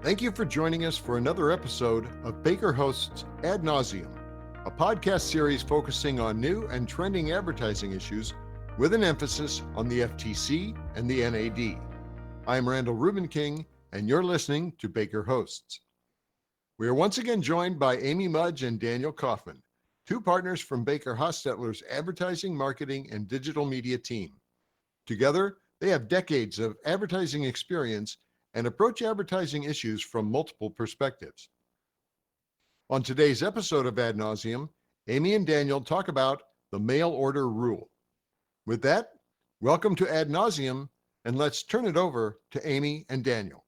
Thank you for joining us for another episode of Baker Host's Ad Nauseam, a podcast series focusing on new and trending advertising issues with an emphasis on the FTC and the NAD. I'm Randall Rubenking, and you're listening to Baker Hosts. We are once again joined by Amy Mudge and Daniel Kaufman, two partners from Baker Hostetler's advertising, marketing, and digital media team. Together, they have decades of advertising experience and approach advertising issues from multiple perspectives. On today's episode of Ad Nauseam, Amy and Daniel talk about the mail order rule. With that, welcome to Ad Nauseam, and let's turn it over to Amy and Daniel.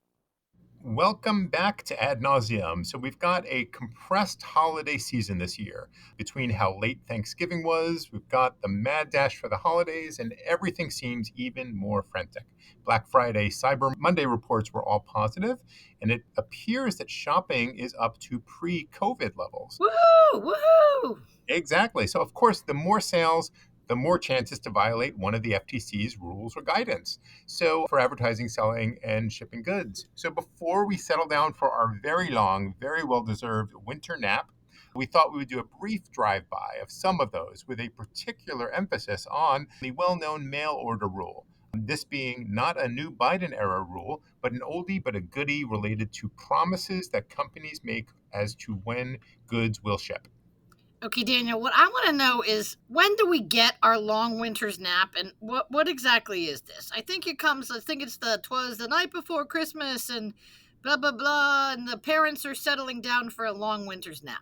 Welcome back to Ad Nauseam. So we've got a compressed holiday season this year. Between how late Thanksgiving was, we've got the mad dash for the holidays, and everything seems even more frantic. Black Friday, Cyber Monday reports were all positive, and it appears that shopping is up to pre-COVID levels. Woohoo! Woohoo! Exactly. So, of course, the more sales, the more chances to violate one of the FTC's rules or guidance. So, for advertising, selling, and shipping goods. So, before we settle down for our very long, very well deserved winter nap, we thought we would do a brief drive by of some of those with a particular emphasis on the well known mail order rule. This being not a new Biden era rule, but an oldie but a goodie related to promises that companies make as to when goods will ship. Okay, Daniel, what I want to know is when do we get our long winter's nap, and what exactly is this? I think it's twas the night before Christmas and blah blah blah, and the parents are settling down for a long winter's nap.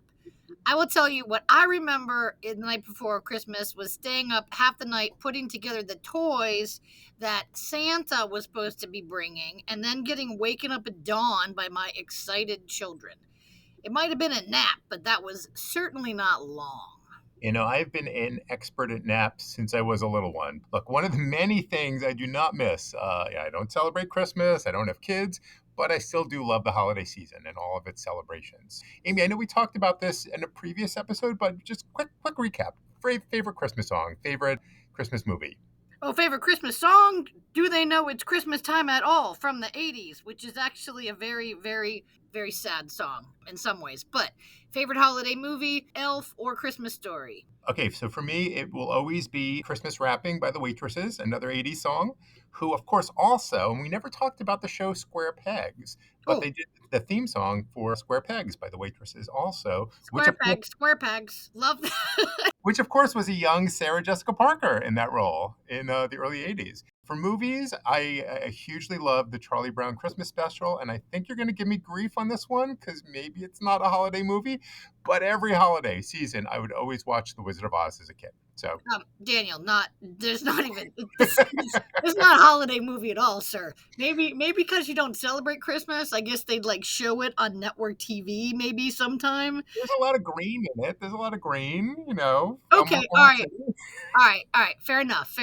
I will tell you what I remember in the night before Christmas was staying up half the night putting together the toys that Santa was supposed to be bringing, and then getting waken up at dawn by my excited children. It might have been a nap, but that was certainly not long. You know, I've been an expert at naps since I was a little one. Look, one of the many things I do not miss, I don't celebrate Christmas, I don't have kids, but I still do love the holiday season and all of its celebrations. Amy, I know we talked about this in a previous episode, but just quick recap. Favorite Christmas song, favorite Christmas movie. Oh, favorite Christmas song? Do They Know It's Christmas Time at All from the 80s, which is actually a very, very, very sad song in some ways. But favorite holiday movie, Elf or Christmas Story? Okay, so for me, it will always be Christmas Wrapping by the Waitresses, another 80s song, who, of course, also, and we never talked about the show Square Pegs, but they did the theme song for Square Pegs by the Waitresses also. Square Pegs. Love that. Which, of course, was a young Sarah Jessica Parker in that role in the early 80s. For movies, I hugely love the Charlie Brown Christmas special, and I think you're going to give me grief on this one because maybe it's not a holiday movie, but every holiday season, I would always watch The Wizard of Oz as a kid. So, Daniel, there's not even, it's not a holiday movie at all, sir. Maybe because you don't celebrate Christmas, I guess they'd like show it on network TV maybe sometime. There's a lot of green in it. There's a lot of green, you know. Okay, all right. Fair enough.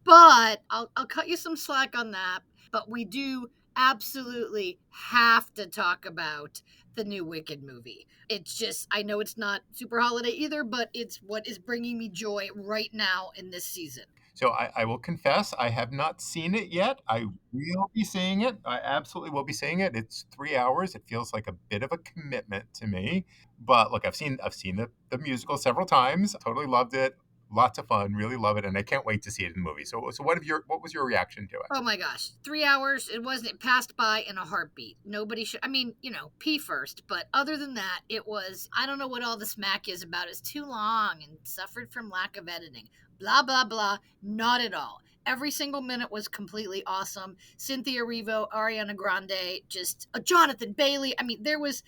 But I'll cut you some slack on that. But we do absolutely have to talk about the new Wicked movie. It's just, I know it's not super holiday either, but it's what is bringing me joy right now in this season. So I will confess, I have not seen it yet. I will be seeing it. I absolutely will be seeing it. It's 3 hours. It feels like a bit of a commitment to me. But look, I've seen the musical several times. Totally loved it. Lots of fun. Really love it, and I can't wait to see it in the movie. So what was your reaction to it? Oh my gosh, 3 hours. It passed by in a heartbeat. Nobody should. I mean, pee first. But other than that, it was. I don't know what all the smack is about. It's too long and suffered from lack of editing. Blah blah blah. Not at all. Every single minute was completely awesome. Cynthia Erivo, Ariana Grande, just Jonathan Bailey. I mean, there was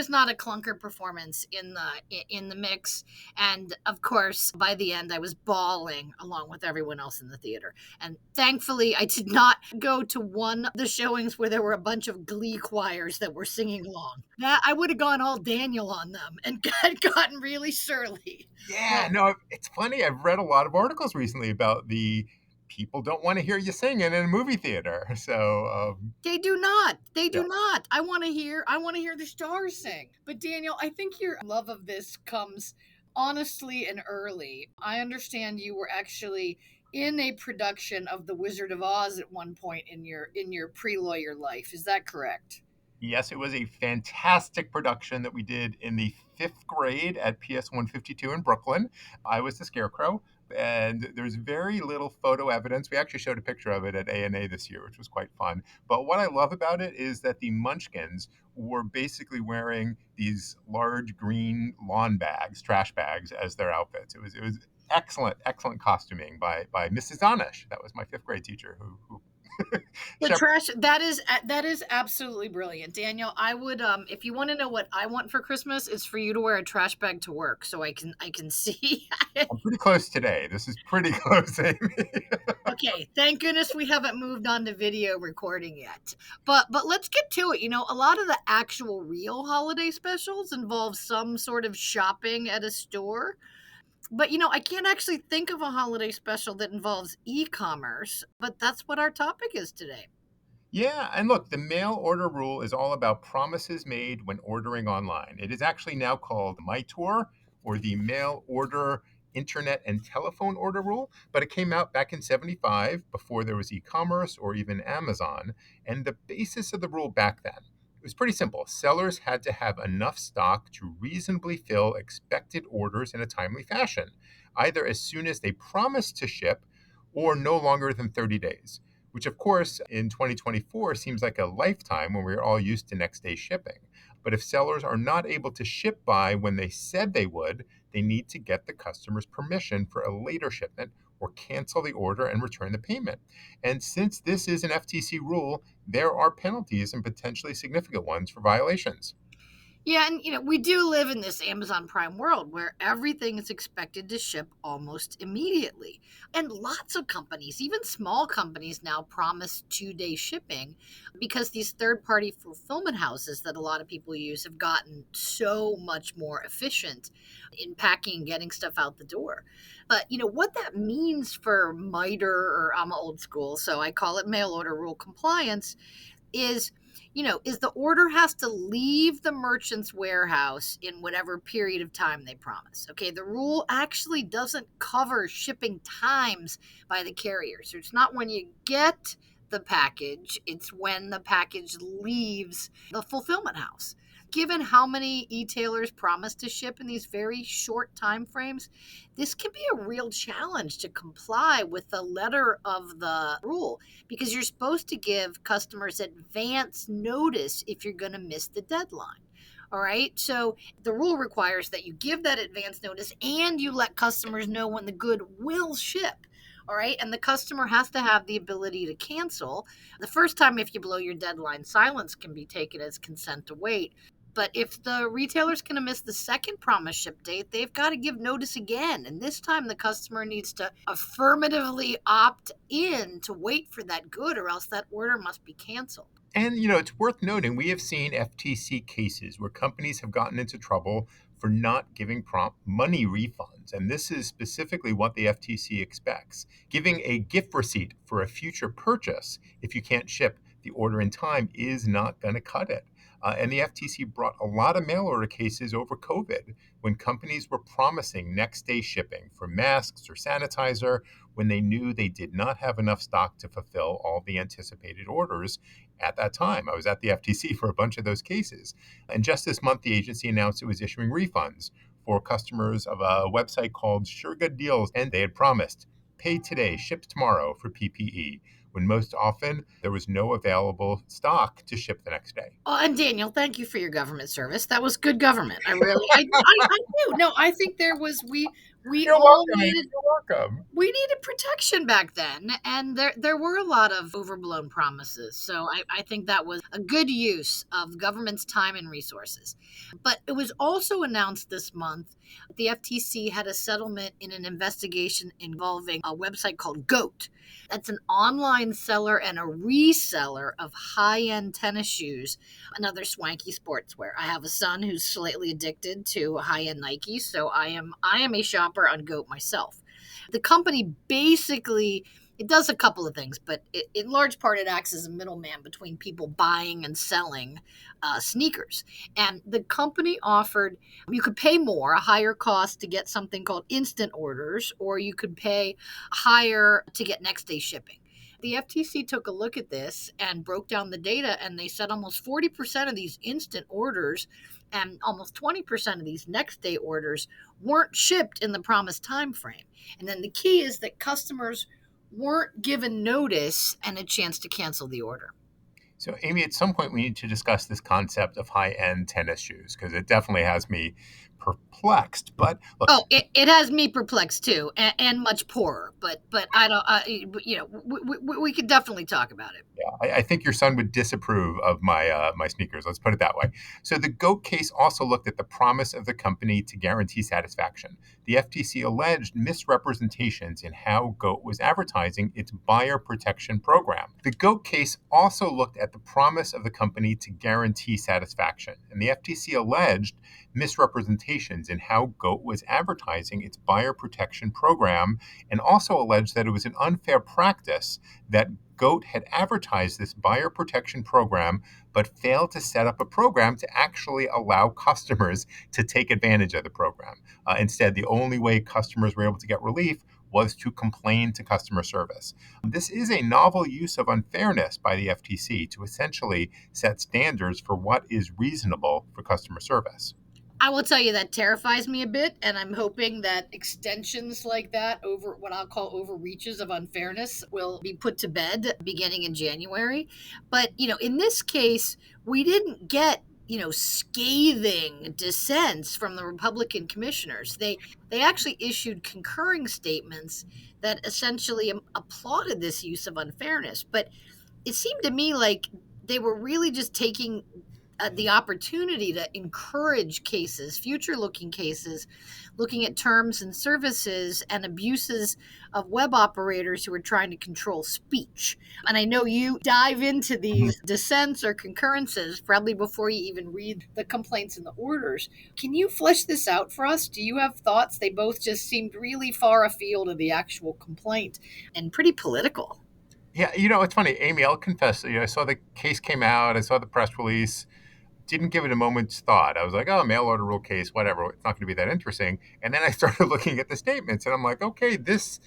not a clunker performance in the mix. And of course, by the end, I was bawling along with everyone else in the theater. And thankfully, I did not go to one of the showings where there were a bunch of glee choirs that were singing along. That I would have gone all Daniel on them and gotten really surly. Yeah, no, it's funny. I've read a lot of articles recently about the people don't want to hear you singing in a movie theater. So they do not. I want to hear the stars sing. But Daniel, I think your love of this comes honestly and early. I understand you were actually in a production of The Wizard of Oz at one point in your pre-lawyer life. Is that correct? Yes, it was a fantastic production that we did in the 5th grade at PS 152 in Brooklyn. I was the Scarecrow, and there's very little photo evidence. We actually showed a picture of it at ANA this year, which was quite fun. But what I love about it is that the Munchkins were basically wearing these large green lawn bags, trash bags, as their outfits. It was excellent, excellent costuming by Mrs. Anish. That was my 5th grade teacher who The shepherded. trash that is absolutely brilliant, Daniel. I would if you want to know what I want for Christmas, it's for you to wear a trash bag to work so I can see. I'm pretty close today. This is pretty close, Amy. Okay, thank goodness we haven't moved on to video recording yet. But let's get to it. A lot of the actual real holiday specials involve some sort of shopping at a store. But I can't actually think of a holiday special that involves e-commerce, but that's what our topic is today. Yeah, and look, the mail order rule is all about promises made when ordering online. It is actually now called MyTour, or the mail order internet and telephone order rule, but it came out back in 75 before there was e-commerce or even Amazon. And the basis of the rule back then, it was pretty simple. Sellers had to have enough stock to reasonably fill expected orders in a timely fashion, either as soon as they promised to ship or no longer than 30 days, which of course in 2024 seems like a lifetime when we're all used to next day shipping. But if sellers are not able to ship by when they said they would, they need to get the customer's permission for a later shipment or cancel the order and return the payment. And since this is an FTC rule, there are penalties and potentially significant ones for violations. Yeah, and we do live in this Amazon Prime world where everything is expected to ship almost immediately. And lots of companies, even small companies now promise 2-day shipping because these third-party fulfillment houses that a lot of people use have gotten so much more efficient in packing and getting stuff out the door. But what that means for MITRE, or I'm old school, so I call it mail order rule compliance, is is the order has to leave the merchant's warehouse in whatever period of time they promise. Okay, the rule actually doesn't cover shipping times by the carrier. So it's not when you get the package, it's when the package leaves the fulfillment house. Given how many e-tailers promise to ship in these very short time frames, this can be a real challenge to comply with the letter of the rule, because you're supposed to give customers advance notice if you're going to miss the deadline. All right. So the rule requires that you give that advance notice and you let customers know when the good will ship. All right. And the customer has to have the ability to cancel. The first time, if you blow your deadline, silence can be taken as consent to wait. But if the retailer's going to miss the second promise ship date, they've got to give notice again. And this time the customer needs to affirmatively opt in to wait for that good, or else that order must be canceled. And, it's worth noting we have seen FTC cases where companies have gotten into trouble for not giving prompt money refunds. And this is specifically what the FTC expects. Giving a gift receipt for a future purchase if you can't ship the order in time is not going to cut it. And the FTC brought a lot of mail order cases over COVID when companies were promising next day shipping for masks or sanitizer when they knew they did not have enough stock to fulfill all the anticipated orders at that time. I was at the FTC for a bunch of those cases. And just this month, the agency announced it was issuing refunds for customers of a website called Sure Good Deals. And they had promised pay today, ship tomorrow for PPE, when most often there was no available stock to ship the next day. Oh, and Daniel, thank you for your government service. That was good government. I do. No, I think there was, we You're all welcome. needed, You're welcome. we needed protection back then, and there were a lot of overblown promises. So I think that was a good use of government's time and resources. But it was also announced this month the FTC had a settlement in an investigation involving a website called Goat. That's an online seller and a reseller of high-end tennis shoes and other swanky sportswear. I have a son who's slightly addicted to high-end Nike, so I am a shopper on Goat myself. The company basically, it does a couple of things, but in large part it acts as a middleman between people buying and selling sneakers. And the company offered, you could pay more, a higher cost to get something called instant orders, or you could pay higher to get next day shipping. The FTC took a look at this and broke down the data, and they said almost 40% of these instant orders and almost 20% of these next day orders weren't shipped in the promised time frame. And then the key is that customers weren't given notice and a chance to cancel the order. So, Amy, at some point we need to discuss this concept of high-end tennis shoes because it definitely has me perplexed. But look, Oh, it has me perplexed too, and much poorer. But I don't, we could definitely talk about it. yeah, I think your son would disapprove of my sneakers. Let's put it that way. So the GOAT case also looked at the promise of the company to guarantee satisfaction. The FTC alleged misrepresentations in how GOAT was advertising its buyer protection program. The GOAT case also looked at the promise of the company to guarantee satisfaction, and the FTC alleged misrepresentations in how GOAT was advertising its buyer protection program, and also alleged that it was an unfair practice that GOAT had advertised this buyer protection program, but failed to set up a program to actually allow customers to take advantage of the program. Instead, the only way customers were able to get relief was to complain to customer service. This is a novel use of unfairness by the FTC to essentially set standards for what is reasonable for customer service. I will tell you that terrifies me a bit, and I'm hoping that extensions like that over what I'll call overreaches of unfairness will be put to bed beginning in January. But, in this case, we didn't get scathing dissents from the Republican commissioners. They actually issued concurring statements that essentially applauded this use of unfairness. But it seemed to me like they were really just taking the opportunity to encourage cases, future looking cases, looking at terms and services and abuses of web operators who are trying to control speech. And I know you dive into these dissents or concurrences probably before you even read the complaints and the orders. Can you flesh this out for us? Do you have thoughts? They both just seemed really far afield of the actual complaint and pretty political. Yeah, it's funny, Amy, I'll confess, I saw the case came out, I saw the press release, didn't give it a moment's thought. I was like, oh, mail order rule case, whatever. It's not going to be that interesting. And then I started looking at the statements and I'm like, okay, this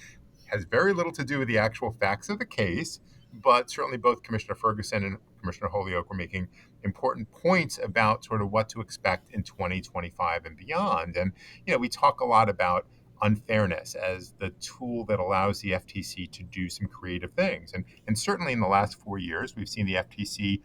has very little to do with the actual facts of the case, but certainly both Commissioner Ferguson and Commissioner Holyoke were making important points about sort of what to expect in 2025 and beyond. And, we talk a lot about unfairness as the tool that allows the FTC to do some creative things. And certainly in the last 4 years, we've seen the FTC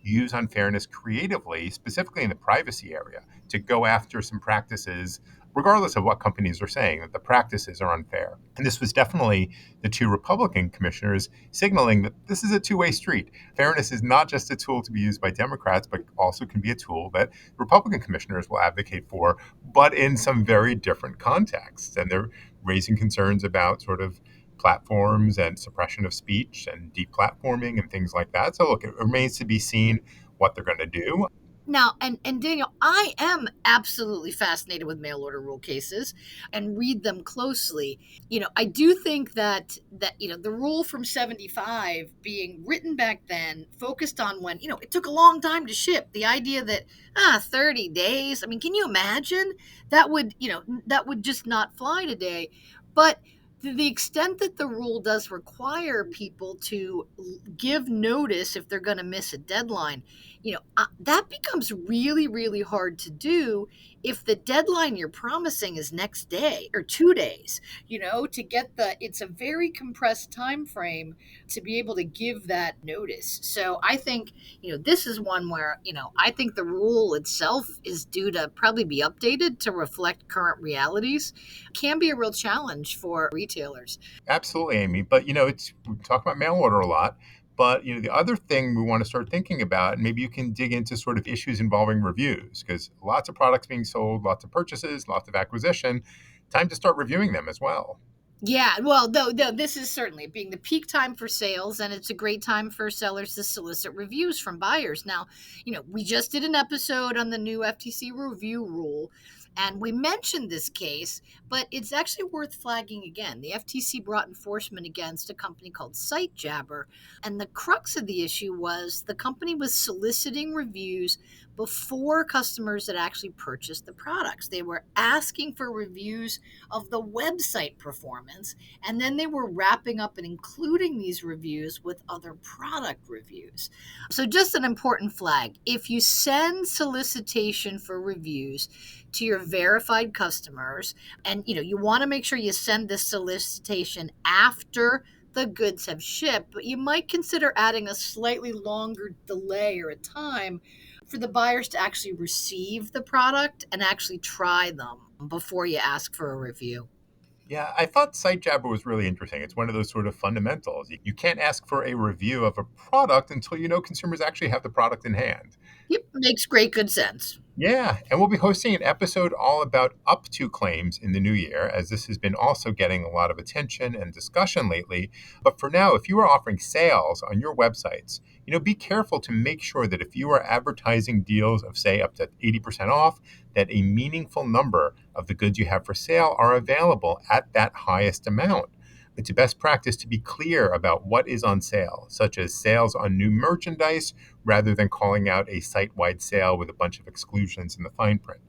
use unfairness creatively, specifically in the privacy area, to go after some practices, regardless of what companies are saying, that the practices are unfair. And this was definitely the two Republican commissioners signaling that this is a two-way street. Fairness is not just a tool to be used by Democrats, but also can be a tool that Republican commissioners will advocate for, but in some very different contexts. And they're raising concerns about sort of platforms and suppression of speech and deplatforming and things like that. So look, it remains to be seen what they're going to do. Now, and Daniel, I am absolutely fascinated with mail order rule cases and read them closely. I do think that the rule from 75 being written back then focused on when, it took a long time to ship. The idea that 30 days, I mean, can you imagine? That would just not fly today. But to the extent that the rule does require people to give notice if they're going to miss a deadline, that becomes really, really hard to do if the deadline you're promising is next day or 2 days, to get it's a very compressed time frame to be able to give that notice. So I think, this is one where, I think the rule itself is due to probably be updated to reflect current realities. Can be a real challenge for retailers. Absolutely, Amy. But, we talk about mail order a lot. But the other thing we want to start thinking about, and maybe you can dig into sort of issues involving reviews, because lots of products being sold, lots of purchases, lots of acquisition, time to start reviewing them as well. Yeah, well, though this is certainly being the peak time for sales, and it's a great time for sellers to solicit reviews from buyers. Now, we just did an episode on the new FTC review rule, And we mentioned this case, but it's actually worth flagging again. The FTC brought enforcement against a company called SiteJabber, and the crux of the issue was the company was soliciting reviews before customers had actually purchased the products. They were asking for reviews of the website performance, and then they were wrapping up and including these reviews with other product reviews. So just an important flag. If you send solicitation for reviews to your verified customers, and you want to make sure you send this solicitation after the goods have shipped, but you might consider adding a slightly longer delay or a time for the buyers to actually receive the product and actually try them before you ask for a review. Yeah, I thought SiteJabber was really interesting. It's one of those sort of fundamentals. You can't ask for a review of a product until you know consumers actually have the product in hand. Yep, makes great good sense. Yeah, and we'll be hosting an episode all about up to claims in the new year, as this has been also getting a lot of attention and discussion lately. But for now, if you are offering sales on your websites, be careful to make sure that if you are advertising deals of, say, up to 80% off, that a meaningful number of the goods you have for sale are available at that highest amount. It's a best practice to be clear about what is on sale, such as sales on new merchandise, rather than calling out a site-wide sale with a bunch of exclusions in the fine print.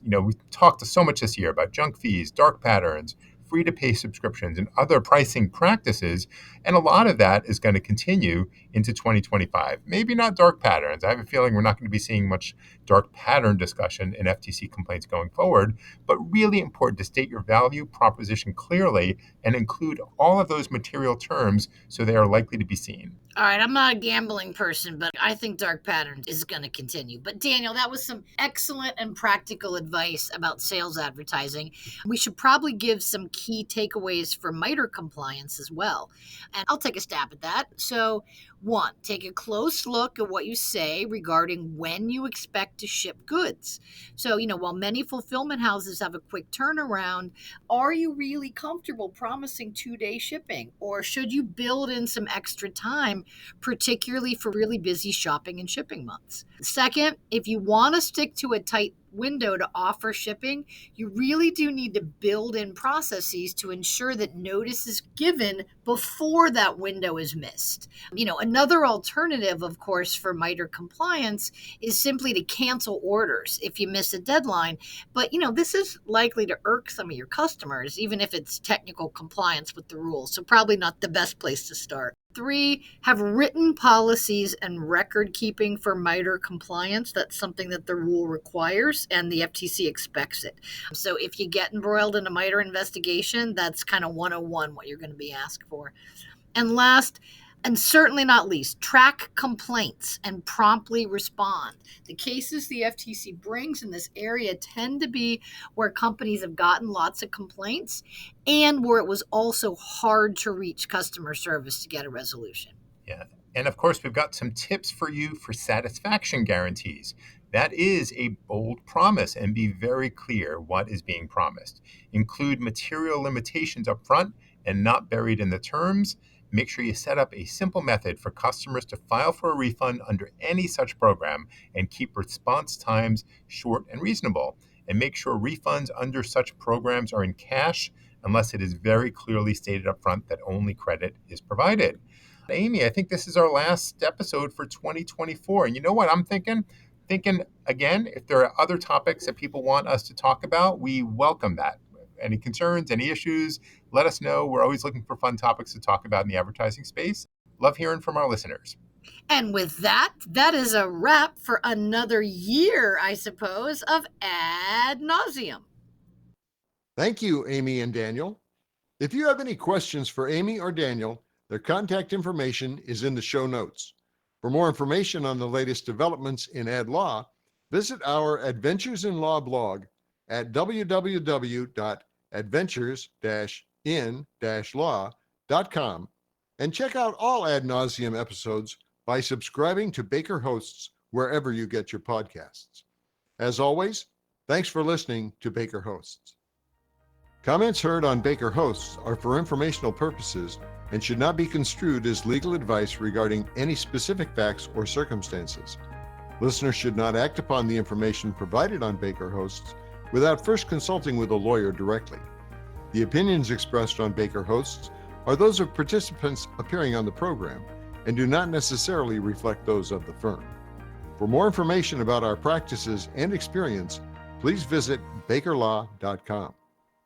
We talked so much this year about junk fees, dark patterns, free-to-pay subscriptions, and other pricing practices, and a lot of that is going to continue into 2025. Maybe not dark patterns. I have a feeling we're not going to be seeing much dark pattern discussion in FTC complaints going forward, but really important to state your value proposition clearly and include all of those material terms so they are likely to be seen. All right, I'm not a gambling person, but I think dark patterns is going to continue. But Daniel, that was some excellent and practical advice about sales advertising. We should probably give some key takeaways for MITRE compliance as well. And I'll take a stab at that. So, 1, take a close look at what you say regarding when you expect to ship goods. So, while many fulfillment houses have a quick turnaround, are you really comfortable promising 2-day shipping? Or should you build in some extra time, particularly for really busy shopping and shipping months? Second, if you want to stick to a tight window to offer shipping, you really do need to build in processes to ensure that notice is given before that window is missed. Another alternative, of course, for MITRE compliance is simply to cancel orders if you miss a deadline. But, this is likely to irk some of your customers, even if it's technical compliance with the rules. So probably not the best place to start. 3, have written policies and record keeping for MITRE compliance. That's something that the rule requires and the FTC expects it. So if you get embroiled in a MITRE investigation, that's kind of 101 what you're going to be asked for. And last, and certainly not least, track complaints and promptly respond. The cases the FTC brings in this area tend to be where companies have gotten lots of complaints and where it was also hard to reach customer service to get a resolution. Yeah. And of course, we've got some tips for you for satisfaction guarantees. That is a bold promise, and be very clear what is being promised. Include material limitations up front and not buried in the terms. Make sure you set up a simple method for customers to file for a refund under any such program, and keep response times short and reasonable. And make sure refunds under such programs are in cash unless it is very clearly stated up front that only credit is provided. Amy, I think this is our last episode for 2024. And you know what I'm thinking? Again, if there are other topics that people want us to talk about, we welcome that. Any concerns, any issues, let us know. We're always looking for fun topics to talk about in the advertising space. Love hearing from our listeners. And with that is a wrap for another year, I suppose, of Ad Nauseam. Thank you, Amy and Daniel. If you have any questions for Amy or Daniel, their contact information is in the show notes. For more information on the latest developments in ad law, visit our Adventures in Law blog at www.adventures-in-law.com, and check out all Ad Nauseam episodes by subscribing to Baker Hosts wherever you get your podcasts. As always, thanks for listening to Baker Hosts. Comments heard on Baker Hosts are for informational purposes and should not be construed as legal advice regarding any specific facts or circumstances. Listeners should not act upon the information provided on Baker Hosts without first consulting with a lawyer directly. The opinions expressed on Baker Hosts are those of participants appearing on the program and do not necessarily reflect those of the firm. For more information about our practices and experience, please visit bakerlaw.com.